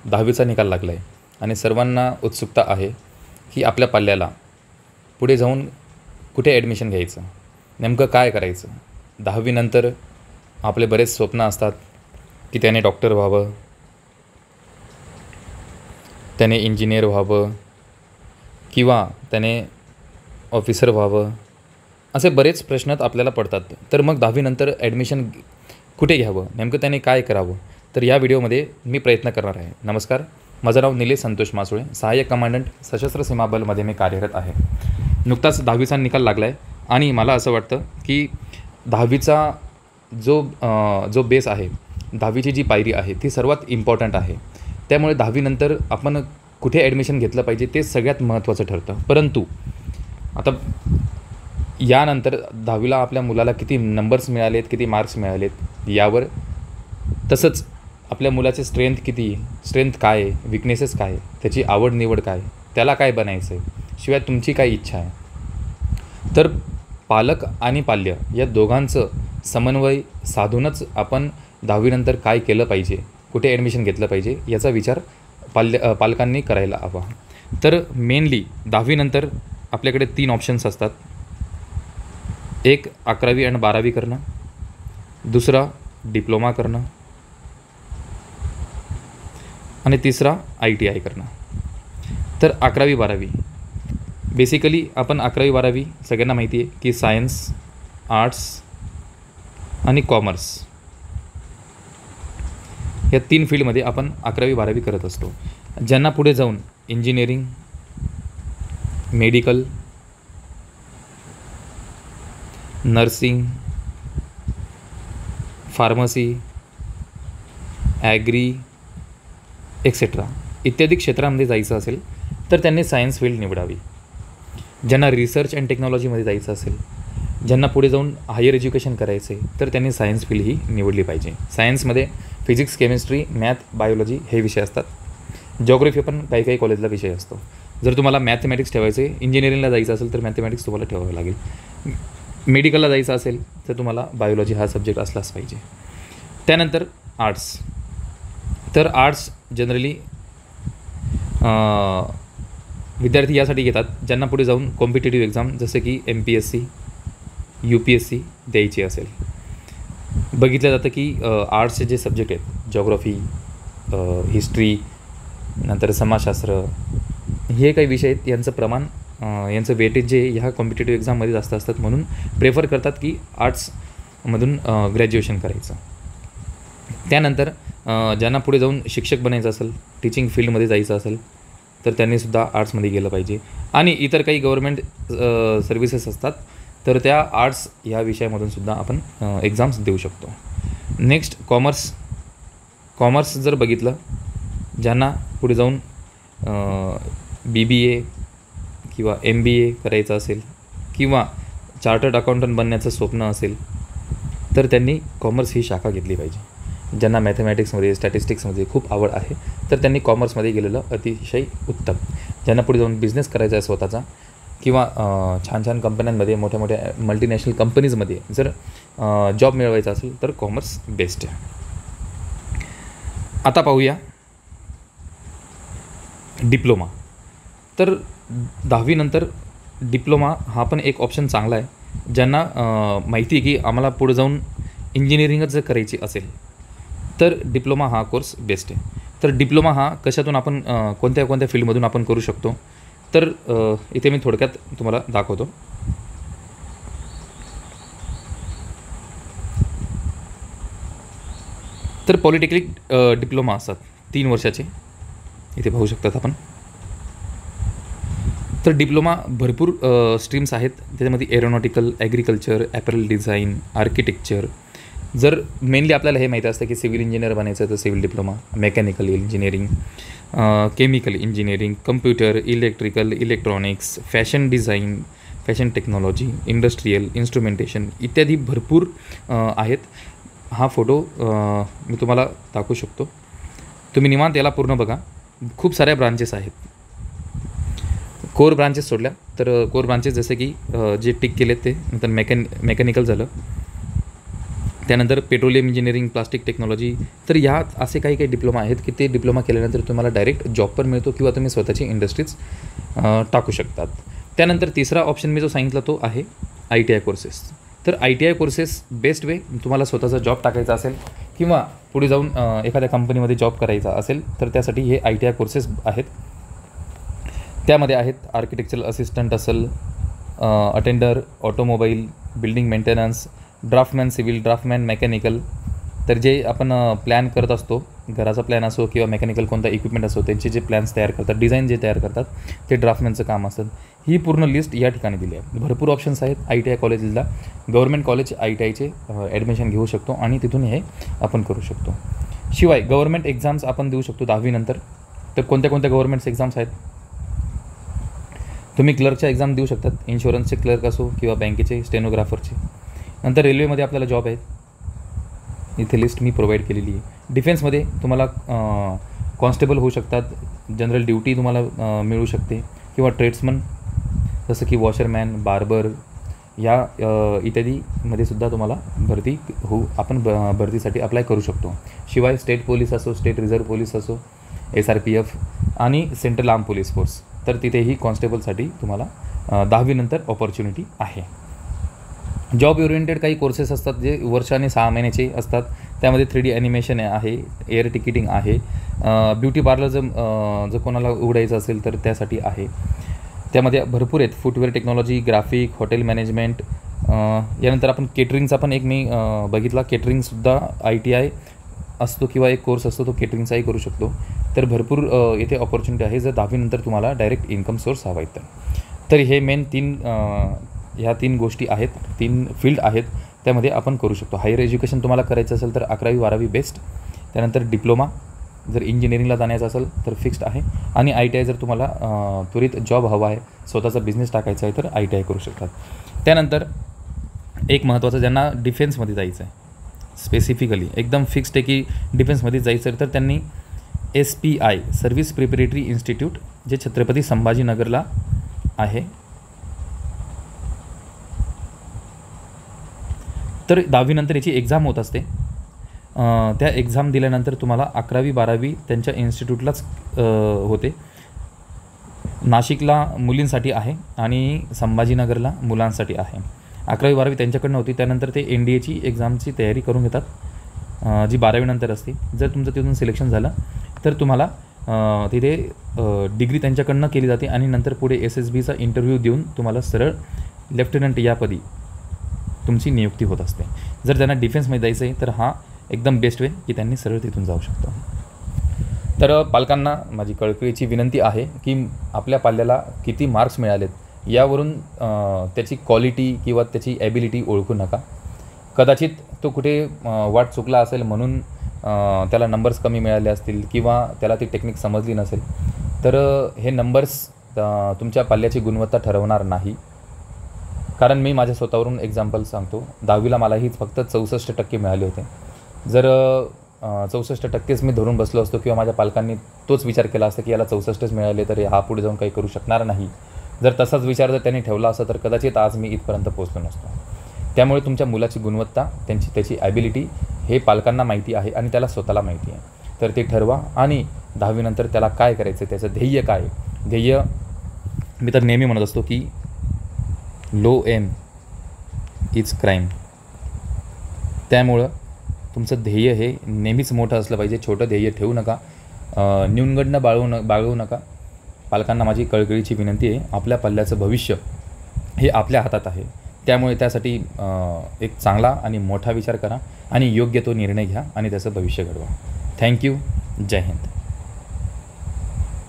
10वीचा निकाल लागला आहे आणि सर्वांना उत्सुकता आहे की आपल्या पाल्याला पुढे जाऊन कुठे ॲडमिशन घ्यायचं, नेमकं काय करायचं. 10वीनंतर आपले बरेच स्वप्न असतात की त्याने डॉक्टर व्हावं, त्याने इंजिनियर व्हावं किंवा त्याने ऑफिसर व्हावं, असे बरेच प्रश्न आपल्याला पडतात. तर मग 10वीनंतर ॲडमिशन कुठे घ्यावं, नेमकं त्याने काय करावं, तर या व्हिडिओमध्ये मी प्रयत्न करणार आहे. नमस्कार, माझं नाव निलेश संतोष मासुळे, सहाय्यक कमांडंट सशस्त्र सीमा बलमध्ये मी कार्यरत आहे. नुकताच 10वीचा निकाल लागला आहे आणि मला असं वाटतं की 10वीचा जो बेस आहे, 10वीची जी पायरी आहे ती सर्वात इम्पॉर्टंट आहे. त्यामुळे 10वीनंतर आपण कुठे ॲडमिशन घेतलं पाहिजे ते सगळ्यात महत्त्वाचं ठरतं. परंतु आता यानंतर 10वीला आपल्या मुलाला किती नंबर्स मिळालेत, किती मार्क्स मिळालेत यावर, तसंच आपल्या मुलाचे स्ट्रेंथ काय आहे, विकनेसेस काय आहे, त्याची आवड निवड काय, त्याला काय बनायचं आहे, शिवाय तुमची काय इच्छा आहे. तर पालक आणि पाल्य या दोघांचं समन्वय साधूनच आपण 10वीनंतर काय केलं पाहिजे, कुठे ॲडमिशन घेतलं पाहिजे याचा विचार पालकांनी करायला हवा. तर मेनली 10वीनंतर आपल्याकडे 3 ऑप्शन्स असतात. एक 11वी आणि 12वी करणं, दुसरा डिप्लोमा करणं आणि तिसरा ITI करणं. तर 11वी 12वी बेसिकली आपण 11वी 12वी सगळ्यांना माहिती आहे की सायन्स, आर्ट्स आणि कॉमर्स या 3 फील्डमध्ये आपण 11वी 12वी करत असतो. ज्यांना पुढे जाऊन engineering, medical, nursing, pharmacy, agri etcetera इत्यादी क्षेत्रामध्ये जायचं असेल तर त्यांनी सायन्स फील्ड निवडावी. ज्यांना रिसर्च अँड टेक्नॉलॉजीमध्ये जायचं असेल, ज्यांना पुढे जाऊन हायर एज्युकेशन करायचं आहे तर त्यांनी सायन्स फील्ड ही निवडली पाहिजे. सायन्समध्ये फिजिक्स, केमिस्ट्री, मॅथ, बायोलॉजी हे विषय असतात. जिओग्राफी पण काही कॉलेजला विषय असतो. जर तुम्हाला मॅथमॅटिक्स ठेवायचं आहे, इंजिनिअरिंगला जायचं असेल तर मॅथमॅटिक्स तुम्हाला ठेवावं लागेल. मेडिकलला जायचं असेल तर तुम्हाला बायोलॉजी हा सब्जेक्ट असलाच पाहिजे. त्यानंतर आर्ट्स. तर आर्ट्स जनरली विद्यार्थी यासाठी घेतात ज्यांना पुढे जाऊन कॉम्पिटेटिव्ह एक्झाम जसे की MPSC, UPSC द्यायची असेल. बघितलं जातं की आर्ट्सचे जे सब्जेक्ट आहेत, जिओग्राफी, हिस्ट्री, नंतर समाजशास्त्र, हे काही विषय आहेत यांचं प्रमाण, यांचं वेटेज जे ह्या कॉम्पिटेटिव्ह एक्झाममध्ये जास्त असतात, म्हणून प्रेफर करतात की आर्ट्समधून ग्रॅज्युएशन करायचं. त्यानंतर ज्यांना पुढे जाऊन शिक्षक बनायचं असेल, टीचिंग फील्डमध्ये जायचं असेल तर त्यांनीसुद्धा आर्ट्समध्ये गेलं पाहिजे. आणि इतर काही गव्हर्मेंट सर्व्हिसेस असतात तर त्या आर्ट्स ह्या विषयामधूनसुद्धा आपण एक्झाम्स देऊ शकतो. नेक्स्ट कॉमर्स जर बघितलं, ज्यांना पुढे जाऊन BBA किंवा MBA करायचं असेल किंवा चार्टर्ड अकाउंटंट बनण्याचं स्वप्न असेल तर त्यांनी कॉमर्स ही शाखा घेतली पाहिजे. ज्यांना मॅथमॅटिक्समध्ये, स्टॅटिस्टिक्समध्ये खूप आवड आहे तर त्यांनी कॉमर्समध्ये गेलेलं अतिशय उत्तम. ज्यांना पुढे जाऊन बिझनेस करायचा आहे स्वतःचा किंवा छान कंपन्यांमध्ये, मोठ्या मल्टीनॅशनल कंपनीजमध्ये जर जॉब मिळवायचा असेल तर कॉमर्स बेस्ट आहे. आता पाहूया डिप्लोमा. तर 10वीनंतर डिप्लोमा हा पण एक ऑप्शन चांगला आहे. ज्यांना माहिती आहे की आम्हाला पुढे जाऊन इंजिनिअरिंगच जर करायची असेल तर डिप्लोमा हा कोर्स बेस्ट आहे. तर डिप्लोमा हा कशातून आपण कोणत्या फील्डमधून आपण करू शकतो तर इथे मी थोडक्यात तुम्हाला दाखवतो. तर पॉलिटेक्निक डिप्लोमा असतात 3 वर्षाचे, इथे पाहू शकतात आपण. तर डिप्लोमा भरपूर स्ट्रीम्स आहेत. त्याच्यामध्ये एरोनॉटिकल, ॲग्रिकल्चर, ॲपरल डिझाईन, आर्किटेक्चर. जर मेनली आपल्याला हे माहिती असतं की सिव्हिल इंजिनियर बनायचं तर civil diploma, mechanical engineering, chemical engineering, computer, electrical, electronics, fashion design, fashion technology, industrial, instrumentation इत्यादी भरपूर आहेत. हा फोटो मी तुम्हाला दाखवू शकतो. तुम्ही निवांत याला पूर्ण बघा. खूप साऱ्या ब्रांचेस आहेत. कोर ब्रांचेस सोडल्या तर कोर ब्रांचेस जसे की जे टिक केलेत ते, नंतर मेकॅनिकल झालं, त्यानंतर पेट्रोलियम इंजिनिअरिंग, प्लास्टिक टेक्नॉलॉजी. तर ह्यात असे काही काही डिप्लोमा आहेत की ते डिप्लोमा केल्यानंतर तुम्हाला डायरेक्ट जॉब पण मिळतो किंवा तुम्ही स्वतःची इंडस्ट्रीज टाकू शकतात. त्यानंतर तिसरा ऑप्शन मी जो सांगितला तो आहे ITI कोर्सेस. तर ITI कोर्सेस बेस्ट वे तुम्हाला स्वतःचा जॉब टाकायचा असेल किंवा पुढे जाऊन एखाद्या कंपनीमध्ये जॉब करायचा असेल तर त्यासाठी हे ITI कोर्सेस आहेत. त्यामध्ये आहेत आर्किटेक्चरल असिस्टंट असेल, attender, automobile, building maintenance, draftsman, civil draftsman, mechanical. तर जे आपण प्लॅन करत असतो, घराचा प्लॅन असो किंवा मेकॅनिकल कोणता इक्विपमेंट असो, त्यांचे जे प्लॅन्स तयार करतात, डिझाईन जे तयार करतात ते ड्राफ्टमॅनचं काम असतं. ही पूर्ण लिस्ट या ठिकाणी दिली आहे. भरपूर ऑप्शन्स आहेत. ITI कॉलेजला गव्हर्मेंट कॉलेज ITIचे ॲडमिशन घेऊ शकतो आणि तिथून हे आपण करू शकतो. शिवाय गव्हर्मेंट एक्झाम्स आपण देऊ शकतो 10वी नंतर. तर कोणत्या कोणत्या गव्हर्मेंट्स एक्झाम्स आहेत? तुम्ही क्लर्कच्या एक्झाम देऊ शकतात, इन्शुरन्सचे क्लर्क असो किंवा बँकेचे, स्टेनोग्राफरचे. नंतर रेल्वेमध्ये आपल्याला जॉब आहेत, इथे लिस्ट मी प्रोव्हाइड केलेली आहे. डिफेन्समध्ये तुम्हाला कॉन्स्टेबल होऊ शकतात, जनरल ड्युटी तुम्हाला मिळू शकते किंवा ट्रेड्समन जसं की वॉशरमॅन, बार्बर या इत्यादीमध्ये सुद्धा तुम्हाला आपण भरतीसाठी अप्लाय करू शकतो. शिवाय स्टेट पोलीस असो, स्टेट रिझर्व्ह पोलीस असो, SRPF आणि सेंट्रल आर्म पोलीस फोर्स, तर तिथेही कॉन्स्टेबलसाठी तुम्हाला 10वी नंतर ऑपॉर्च्युनिटी आहे. जॉब ओरिएंटेड काही कोर्सेस असतात जे वर्षाने 6 महिन्याचे असतात. त्यामध्ये 3D ॲनिमेशन आहे, एअर तिकिटिंग आहे, ब्युटी पार्लर जर कोणाला उघडायचं असेल तर त्यासाठी आहे. त्यामध्ये भरपूर आहेत. Footwear technology, graphic, hotel management. यानंतर आपण केटरिंगचा पण एक मी बघितला, केटरिंगसुद्धा ITI असतो किंवा एक कोर्स असतो, तो केटरिंगचाही करू शकतो. तर भरपूर येथे ऑपॉर्च्युनिटी आहे जर 10वी नंतर तुम्हाला डायरेक्ट इन्कम सोर्स हवा आहे तर हे मेन ह्या 3 गोष्टी आहेत, 3 फील्ड आहेत, त्यामध्ये आपण करू शकतो. हायर एज्युकेशन तुम्हाला करायचं असेल तर 11वी 12वी बेस्ट. त्यानंतर डिप्लोमा जर इंजिनिअरिंगला जाण्याचं असेल तर फिक्स्ड आहे. आणि ITI जर तुम्हाला त्वरित जॉब हवा आहे, स्वतःचा बिझनेस टाकायचा आहे तर ITI करू शकतात. त्यानंतर एक महत्त्वाचं, ज्यांना डिफेन्समध्ये जायचं आहे, स्पेसिफिकली एकदम फिक्स्ड आहे की डिफेन्समध्ये जायचं तर त्यांनी SPI सर्व्हिस प्रिपरेटरी इन्स्टिट्यूट जे छत्रपती संभाजीनगरला आहे, तर 10वी नंतर याची एक्झाम होत असते. त्या एक्झाम दिल्यानंतर तुम्हाला 11वी 12वी त्यांच्या इन्स्टिट्यूटलाच होते. नाशिकला मुलींसाठी आहे आणि संभाजीनगरला मुलांसाठी आहे. 11वी 12वी त्यांच्याकडनं होती. त्यानंतर ते NDAची एक्झामची तयारी करून घेतात, जी 12वी नंतर असते. जर तुमचं तिथून सिलेक्शन झालं तर तुम्हाला तिथे डिग्री त्यांच्याकडनं केली जाते आणि नंतर पुढे SSBचा इंटरव्ह्यू देऊन तुम्हाला सरळ लेफ्टनंट यापदी तुमची नियुक्ती होत असते. जर त्यांना डिफेन्समध्ये जायचं आहे तर हा एकदम बेस्ट वे की त्यांनी सरळ तिथून जाऊ शकतो. तर पालकांना माझी कळकळीची विनंती आहे की आपल्या पाल्याला किती मार्क्स मिळालेत यावरून त्याची क्वालिटी किंवा त्याची ॲबिलिटी ओळखू नका. कदाचित तो कुठे वाट चुकला असेल म्हणून त्याला नंबर्स कमी मिळाले असतील किंवा त्याला ती टेक्निक समजली नसेल, तर हे नंबर्स तुमच्या पाल्याची गुणवत्ता ठरवणार नाही. कारण मी माझ्या स्वतःवरून एक्झाम्पल सांगतो. 10वीला मलाही फक्त 64% मिळाले होते. जर 64%च मी धरून बसलो असतो किंवा माझ्या पालकांनी तोच विचार केला असता की याला 64च मिळाले तर हा पुढे जाऊन काही करू शकणार नाही, जर तसाच विचार जर त्यांनी ठेवला असता तर कदाचित आज मी इथपर्यंत पोहोचलो नसतो. त्यामुळे तुमच्या मुलाची गुणवत्ता, त्याची ॲबिलिटी हे पालकांना माहिती आहे आणि त्याला स्वतःला माहिती आहे. तर ते ठरवा आणि 10वी नंतर त्याला काय करायचं, त्याचं ध्येय काय. ध्येय मी तर नेहमी म्हणत असतो की लो एम इज क्राईम. त्यामुळं तुमचं ध्येय हे नेहमीच मोठं असलं पाहिजे. छोटं ध्येय ठेवू नका, न्यूनगंड बाळगू नका. पालकांना माझी कळकळीची विनंती आहे, आपल्या पाल्याचं भविष्य हे आपल्या हातात आहे. त्यामुळे त्यासाठी एक चांगला आणि मोठा विचार करा आणि योग्य तो निर्णय घ्या आणि त्याचं भविष्य घडवा. थँक्यू. जय हिंद.